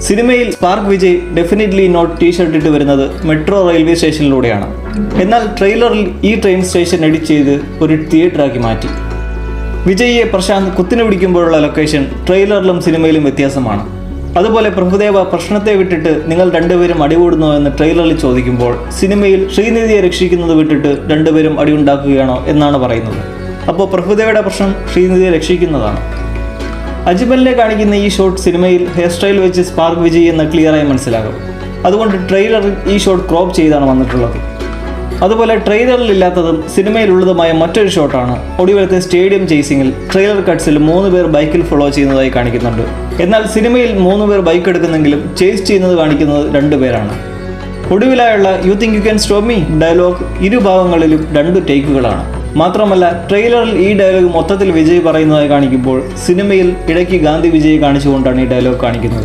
സിനിമയിൽ spark Vijay definitely not t shirt ഇട്ട് വരുന്നത് മെട്രോ റെയിൽവേ സ്റ്റേഷനിലൂടെയാണ്. എന്നാൽ ട്രെയിലറിൽ ഈ ട്രെയിൻ സ്റ്റേഷൻ എഡിറ്റ് ചെയ്ത് ഒരു തിയേറ്ററാക്കി മാറ്റി. വിജയിയെ പ്രശാന്ത് കുത്തിനു പിടിക്കുമ്പോഴുള്ള ലൊക്കേഷൻ ട്രെയിലറിലും സിനിമയിലും വ്യത്യാസമാണ്. അതുപോലെ പ്രഭുദേവ പ്രശ്നത്തെ വിട്ടിട്ട് നിങ്ങൾ രണ്ടുപേരും അടികൂടുന്നോ എന്ന് ട്രെയിലറിൽ ചോദിക്കുമ്പോൾ സിനിമയിൽ ശ്രീനിധിയെ രക്ഷിക്കുന്നത് വിട്ടിട്ട് രണ്ടുപേരും അടിയുണ്ടാക്കുകയാണോ എന്നാണ് പറയുന്നത്. അപ്പോൾ പ്രഭുദേവയുടെ പ്രശ്നം ശ്രീനിധിയെ രക്ഷിക്കുന്നതാണ്. അജ്മലിനെ കാണിക്കുന്ന ഈ ഷോട്ട് സിനിമയിൽ ഹെയർ സ്റ്റൈൽ വെച്ച് സ്പാർക്ക് വിജയ് എന്ന് ക്ലിയറായി മനസ്സിലാകും. അതുകൊണ്ട് ട്രെയിലറിൽ ഈ ഷോട്ട് ക്രോപ്പ് ചെയ്താണ് വന്നിട്ടുള്ളത്. അതുപോലെ ട്രെയിലറിൽ ഇല്ലാത്തതും സിനിമയിലുള്ളതുമായ മറ്റൊരു ഷോട്ടാണ് ഒടുവിലത്തെ സ്റ്റേഡിയം ചേസിങ്ങിൽ ട്രെയിലർ കട്ട്സിൽ 3 പേർ ബൈക്കിൽ ഫോളോ ചെയ്യുന്നതായി കാണിക്കുന്നുണ്ട്. എന്നാൽ സിനിമയിൽ 3 പേർ ബൈക്ക് എടുക്കുന്നെങ്കിലും ചേസ് ചെയ്യുന്നത് കാണിക്കുന്നത് 2 പേരാണ്. ഒടുവിലായുള്ള you think you can stop me dialogue ഇരുഭാഗങ്ങളിലും 2 ടേക്കുകളാണ്. മാത്രമല്ല ട്രെയിലറിൽ ഈ ഡയലോഗ് മൊത്തത്തിൽ വിജയ് പറയുന്നതായി കാണിക്കുമ്പോൾ സിനിമയിൽ ഇടയ്ക്ക് ഗാന്ധി വിജയ് കാണിച്ചുകൊണ്ടാണ് ഈ ഡയലോഗ് കാണിക്കുന്നത്.